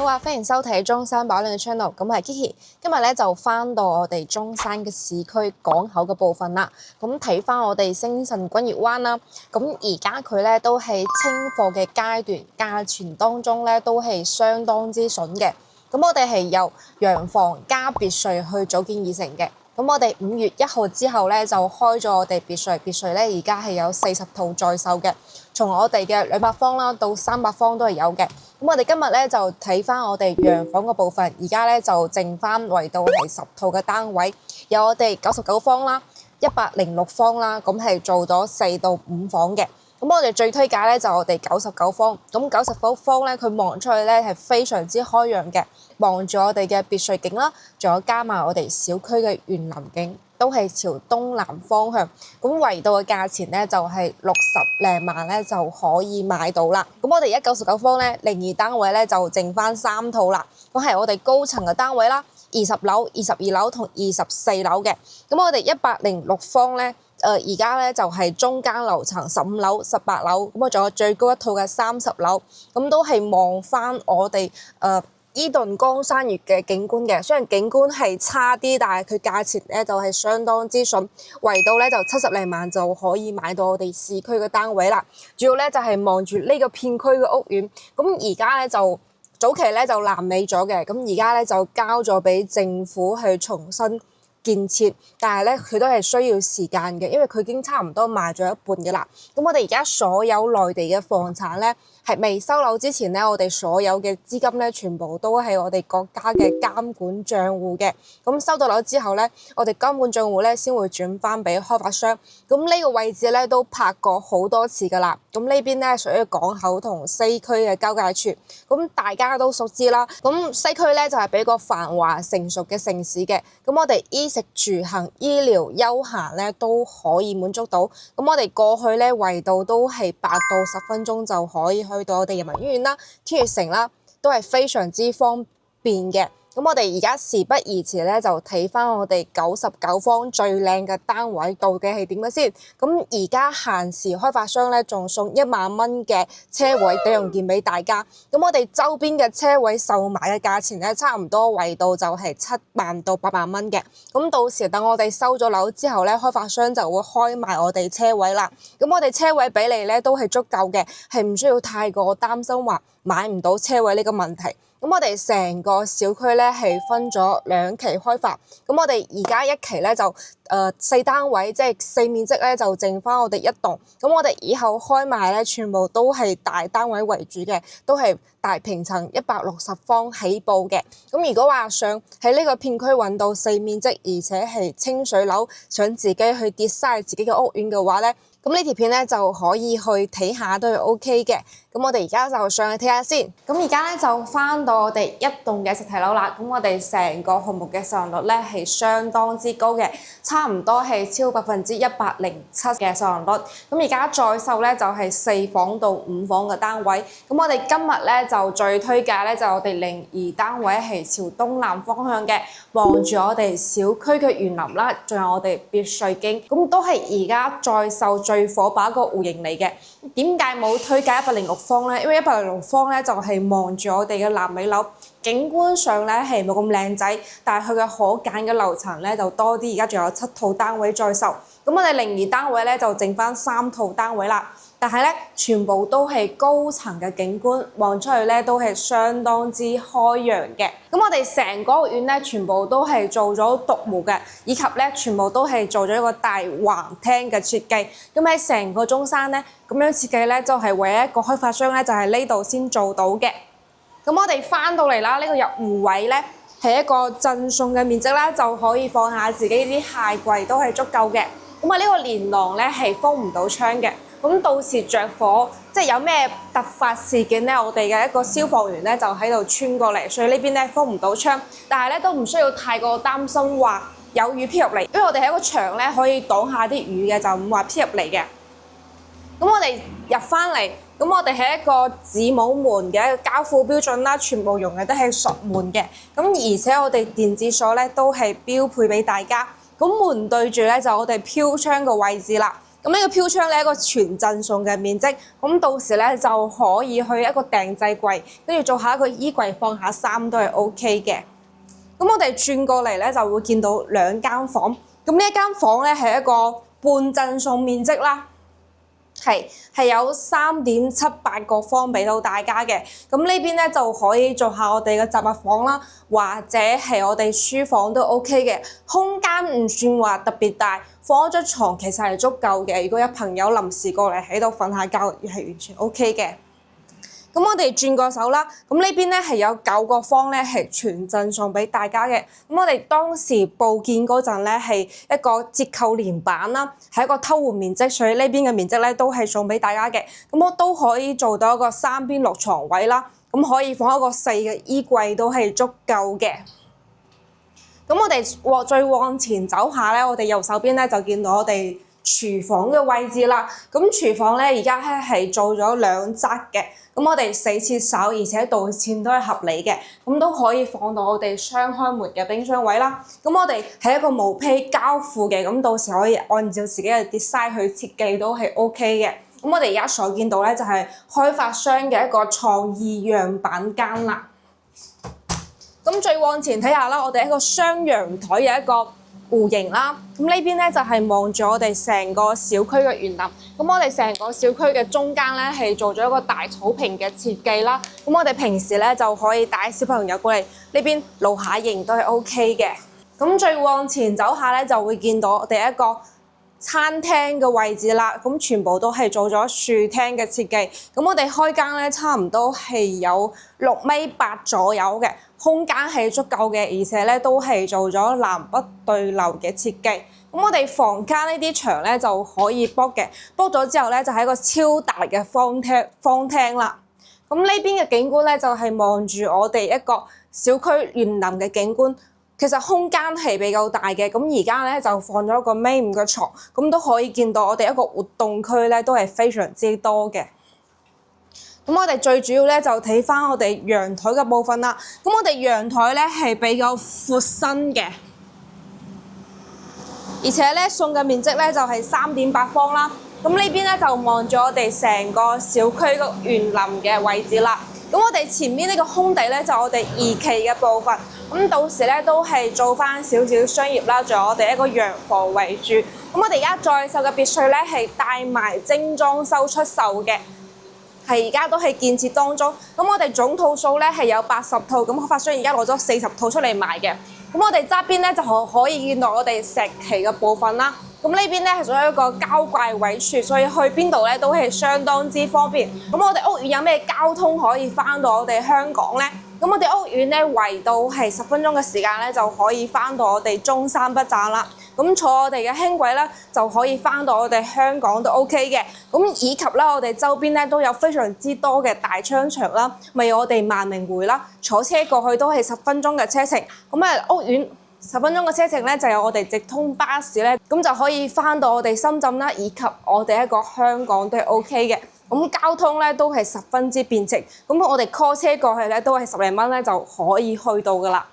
啊，歡迎收睇中山保良嘅 channel。咁我係 Kiki，今日咧就翻到我哋中山嘅市區港口嘅部分啦。咁睇翻我哋星辰君悅灣啦。咁而家佢咧都係清貨嘅階段，價錢當中咧都係相當之筍嘅。咁我哋係由洋房加別墅去組建而成嘅。咁我哋5月1號之後咧就開咗我哋別墅，別墅咧而家係有40套在售嘅，從我哋嘅200方啦到300方都係有嘅。咁我哋今日咧就睇翻我哋洋房嘅部分，而家咧就剩翻圍到係10套嘅單位，有我哋99方啦、106方啦，咁係做咗4到5房嘅。咁我哋最推介咧就我哋99方，咁99方咧佢望出去咧係非常之開揚嘅，望住我哋嘅別墅景啦，仲有加埋我哋小區嘅園林景，都係朝東南方向。咁圍到嘅價錢咧就係60零萬咧就可以買到啦。咁我哋而家99方咧02單位咧就剩翻3套啦，咁係我哋高層嘅單位啦，20樓、22樓同24樓嘅。咁我哋106方咧。而家咧就係中間樓層15樓、18樓，咁我仲有最高一套嘅30樓，咁都係望翻我哋伊頓江山月嘅景觀嘅。雖然景觀係差啲，但係佢價錢咧就係相當之筍，圍到咧就70零萬就可以買到我哋市區嘅單位啦。主要咧就係望住呢個片區嘅屋苑，咁而家咧就早期咧就爛尾咗嘅，咁而家咧就交咗俾政府去重新建設，但係咧佢都係需要時間嘅，因為佢已經差唔多賣咗一半嘅啦。咁我哋而家所有內地嘅房產咧，係未收樓之前咧，我哋所有嘅資金咧，全部都係我哋國家嘅監管帳戶嘅。咁收到樓之後咧，我哋監管帳戶咧先會轉翻俾開發商。咁呢個位置咧都拍過好多次噶啦。咁呢邊咧屬於港口同西區嘅交界處，咁大家都熟知啦。咁西區咧就係比較繁華成熟嘅城市嘅。咁我哋衣食住行、醫療、休閒咧都可以滿足到。咁我哋過去咧圍度都係8到10分鐘就可以去到我哋人民醫院啦、天悅城啦，都係非常之方便嘅。咁我哋而家事不宜遲咧，就睇翻我哋99方最靚嘅單位到底係點嘅先。咁而家限時開發商咧，仲送1萬蚊嘅車位抵用券俾大家。咁我哋周邊嘅車位售賣嘅價錢咧，差唔多圍到就係7萬到8萬蚊嘅。咁到時等我哋收咗樓之後咧，開發商就會開賣我哋車位啦。咁我哋車位比例咧都係足夠嘅，係唔需要太過擔心話買唔到車位呢個問題。咁我哋成個小區咧係分咗2期開發，咁我哋而家1期咧就4單位，即係4面積咧就剩翻我哋1棟。咁我哋以後開賣咧，全部都係大單位為主嘅，都係大平層160方起步嘅。咁如果話想喺呢個片區揾到4面積，而且係清水樓，想自己去design自己嘅屋苑嘅話咧，咁呢條片咧就可以去睇下都係 OK 嘅。咁我哋而家就上去睇下先。咁而家咧就翻到我哋1棟嘅實體樓啦。咁我哋成個項目嘅售樓率咧係相當之高嘅，差唔多係超107%嘅售樓率。咁而家在售咧就係4房到5房嘅單位。咁我哋今日咧就最推介咧就我哋02單位係朝東南方向嘅，望住我哋小區嘅園林啦，仲有我哋別墅景，咁都係而家在售最火爆一個戶型嚟嘅。點解冇推介106方咧？因為106方咧就係望住我哋嘅爛尾樓，景觀上咧係冇咁靚仔，但係佢嘅可揀嘅樓層咧就多啲。而家仲有7套單位在售，咁我哋02單位咧就剩翻3套單位啦。但係咧，全部都係高層嘅景觀，望出去咧都係相當之開揚嘅。咁我哋成個屋苑咧，全部都係做咗獨門嘅，以及咧全部都係做咗一個大橫廳嘅設計。咁喺成個中山咧，咁樣設計咧就係唯一一個開發商咧，就係呢度先做到嘅。咁我哋翻到嚟啦，呢個入戶位咧係一個贈送嘅面積啦，就可以放下自己啲鞋櫃都係足夠嘅。咁啊，呢個連廊咧係封唔到窗嘅。咁到時着火，即係有咩突發事件咧，我哋嘅一個消防員咧就喺度穿過嚟，所以呢邊咧封唔到窗，但係咧都唔需要太過擔心話有雨飄入嚟，因為我哋係一個牆咧可以擋下啲雨嘅，就唔話飄入嚟嘅。咁我哋入翻嚟，咁我哋係一個子母門嘅一個交付標準啦，全部用嘅都係熟門嘅，咁而且我哋電子鎖咧都係標配俾大家。咁門對住咧就我哋飄窗嘅位置啦。咁咁呢個飄窗咧一個全贈送嘅面積，咁到時咧就可以去一個訂製櫃，跟住做下一個衣櫃放下衫都係 OK 嘅。咁我哋轉過嚟咧就會見到兩間房，咁呢一間房咧係一個半贈送面積啦。係有3.78個方俾到大家嘅，咁呢邊咧就可以做下我哋嘅雜物房啦，或者係我哋書房都 OK 嘅，空間唔算話特別大，放一張床其實係足夠嘅。如果有朋友臨時過嚟喺度瞓下覺，係完全 OK 嘅。咁我哋轉個手啦，咁呢邊咧係有9個方咧係全贈送俾大家嘅。咁我哋當時報建嗰陣咧係一個折扣連板啦，係一個偷換面積，所以呢邊嘅面積咧都係送俾大家嘅。咁我都可以做到一個3邊落床位啦，咁可以放一個細嘅衣櫃都係足夠嘅。咁我哋再往前走下咧，我哋右手邊咧就見到我哋廚房嘅位置啦。咁廚房咧而家咧係做咗2側嘅。咁我哋4切手，而且動線都係合理嘅，咁都可以放到我哋雙開門嘅冰箱位啦。咁我哋係一個毛坯交付嘅，咁到時可以按照自己嘅 design 去設計都係 OK 嘅。咁我哋而家所見到咧就係開發商嘅一個創意樣板間啦。咁再往前睇下啦，我哋一個雙陽台有一個戶型啦，咁呢邊咧就係望住我哋成個小區嘅園林。咁我哋成個小區嘅中間咧係做咗一個大草坪嘅設計啦。咁我哋平時咧就可以帶小朋友過嚟呢邊露下營都係 OK 嘅。咁再往前走下咧就會見到我哋一個餐廳嘅位置啦。咁全部都係做咗樹廳嘅設計。咁我哋開間咧差唔多係有6.8米左右嘅。空間係足夠嘅，而且咧都係做咗南北對流嘅設計。咁我哋房間呢啲牆咧就可以剝嘅，剝咗之後咧就係一個超大嘅方廳啦。咁呢邊嘅景觀咧就係望住我哋一個小區園林嘅景觀。其實空間係比較大嘅，咁而家咧就放咗一個米5嘅床，咁都可以見到我哋一個活動區咧都係非常之多嘅。咁我哋最主要咧就睇翻我哋陽台嘅部分啦。咁我哋陽台咧係比較闊身嘅，而且咧送嘅面積咧就係3.8方啦。咁呢邊咧就望住我哋成個小區個園林嘅位置啦。咁我哋前面呢個空地咧就我哋2期嘅部分，咁到時咧都係做翻少少商業啦，仲有我哋一個洋房為主。咁我哋而家在售嘅別墅咧係帶埋精裝修出售嘅。係而家都係建設當中，咁我哋總套數咧係有80套，咁開發商而家攞咗40套出嚟賣嘅。咁我哋側邊咧就可以見到我哋石岐嘅部分啦。咁呢邊咧係屬於一個交界位處，所以去邊度咧都係相當之方便。咁我哋屋苑有咩交通可以翻到我哋香港咧？咁我哋屋苑咧圍到係10分鐘嘅時間咧就可以翻到我哋中山北站啦。咁坐我哋嘅輕軌咧就可以翻到我哋香港都 OK 嘅。咁以及咧我哋周邊咧都有非常之多嘅大商場啦，咪有我哋萬明匯啦，坐車過去都係10分鐘嘅車程。咁屋苑10分鐘嘅車程咧就有我哋直通巴士咧，咁就可以翻到我哋深圳啦，以及我哋一個香港都係 OK 嘅。咁交通咧都係十分之便捷，咁我哋 call 車過去咧都係10零蚊咧就可以去到噶啦。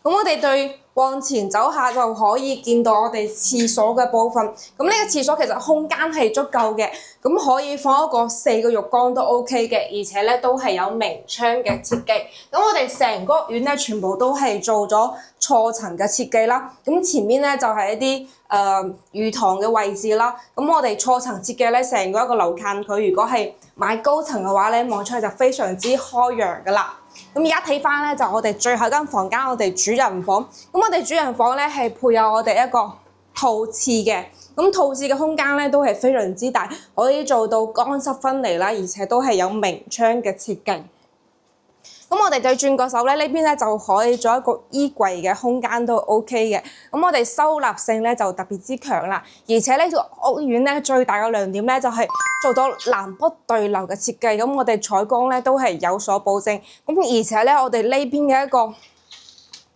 咁我哋對往前走下就可以見到我哋廁所嘅部分。咁呢個廁所其實空間係足夠嘅，咁可以放一個4個浴缸都 OK 嘅，而且咧都係有明窗嘅設計。咁我哋成個屋苑咧全部都係做咗錯層嘅設計啦。咁前面咧就係一啲魚塘嘅位置啦。咁我哋錯層設計咧，成個一個樓間佢如果係買高層嘅話咧，望出去就非常之開揚噶啦。咁而家睇翻咧，就我哋最後一間房間，我哋主人房。咁我哋主人房咧係配有我哋一個套廁嘅。咁套廁嘅空間咧都係非常之大，可以做到乾濕分離啦，而且都係有明窗嘅設計。咁我哋再轉個手咧，呢邊咧就可以做一個衣櫃嘅空間都 OK 嘅。咁我哋收納性咧就特別之強啦，而且呢個屋苑咧最大嘅亮點咧就係做到南北對流嘅設計。咁我哋採光咧都係有所保證。咁而且咧我哋呢邊嘅一個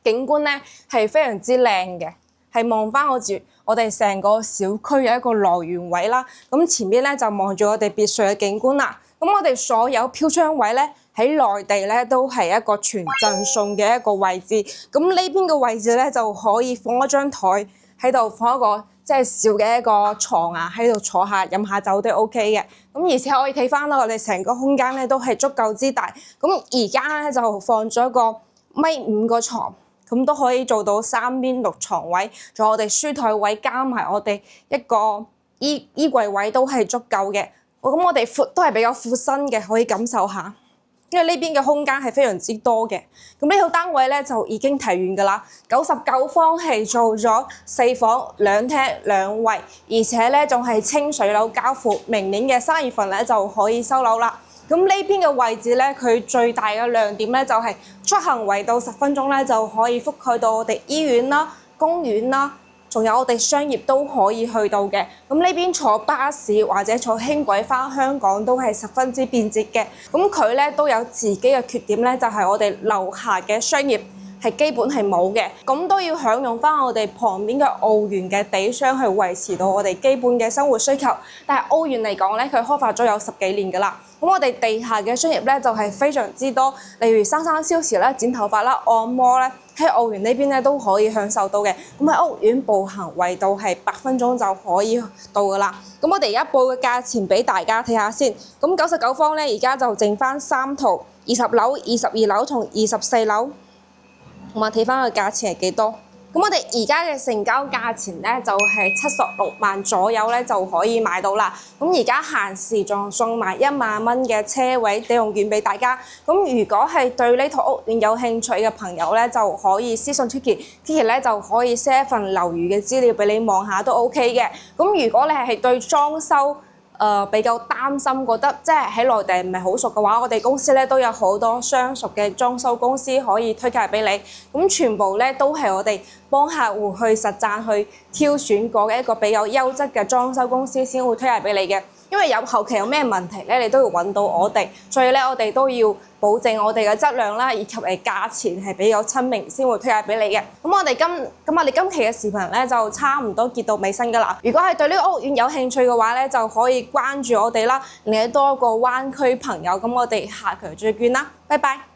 景觀咧係非常之靚嘅，係望翻我哋成個小區嘅一個來源位啦。咁前邊咧就望住我哋別墅嘅景觀啦。咁我哋所有飄窗位咧喺內地咧都係一個全贈送嘅一個位置。咁呢邊嘅位置咧就可以放一張台喺度，放一個即係小嘅一個床啊，喺度坐下飲下酒都 OK 嘅。咁而且可以睇翻啦，我哋成個空間咧都係足夠之大。咁而家咧就放咗一個1.5米嘅床，咁都可以做到3邊6床位，仲有我哋書台位加埋我哋一個衣櫃位都係足夠嘅。咁我哋闊都係比較闊身嘅，可以感受下。因為呢邊嘅空間係非常之多嘅，咁呢套單位咧就已經提完㗎啦，99方係做咗4房2廳2衛，而且咧仲係清水樓交付，明年嘅3月份咧就可以收樓啦。咁呢邊嘅位置咧，佢最大嘅亮點咧就係出行為到10分鐘咧就可以覆蓋到我哋醫院啦、公園啦。仲有我哋商業都可以去到嘅，咁呢邊坐巴士或者坐輕軌返香港都係十分之便捷嘅。咁佢咧都有自己嘅缺點咧，就係我哋樓下嘅商業係基本係冇嘅，咁都要享用返我哋旁邊嘅澳園嘅地商去維持到我哋基本嘅生活需求。但係澳園嚟講咧，佢開發咗有10幾年㗎啦。咁我哋地下嘅商業咧就係非常之多，例如生燒時啦、剪頭髮啦、按摩咧，喺澳園呢邊咧都可以享受到嘅。咁喺屋苑步行圍到係8分鐘就可以到㗎啦。咁我哋而家報嘅價錢俾大家睇下先。咁99方咧，而家就剩返3套，20樓、22樓同24樓。咁啊，睇翻個價錢係幾多？咁我哋而家嘅成交價錢咧就係76萬左右咧就可以買到啦。咁而家限時仲送埋1萬蚊嘅車位抵用券俾大家。咁如果係對呢套屋苑有興趣嘅朋友咧，就可以私信 Kiki 咧就可以 send 一份樓宇嘅資料俾你望下都 OK 嘅。咁如果你係對裝修比較擔心，覺得即係喺內地唔係好熟嘅話，我哋公司咧都有好多相熟嘅裝修公司可以推介俾你。咁全部咧都係我哋幫客戶去實戰去挑選過嘅一個比較優質嘅裝修公司先會推介俾你嘅。因為後期有咩問題咧，你都要揾到我哋，所以咧我哋都要保證我哋嘅質量啦，以及價錢係比較親民先會推介俾你嘅。咁我哋今期嘅視頻咧就差唔多結到尾聲㗎啦。如果係對呢個屋苑有興趣嘅話咧，就可以關注我哋啦，令你多個灣區朋友。咁我哋下期再見啦，拜拜。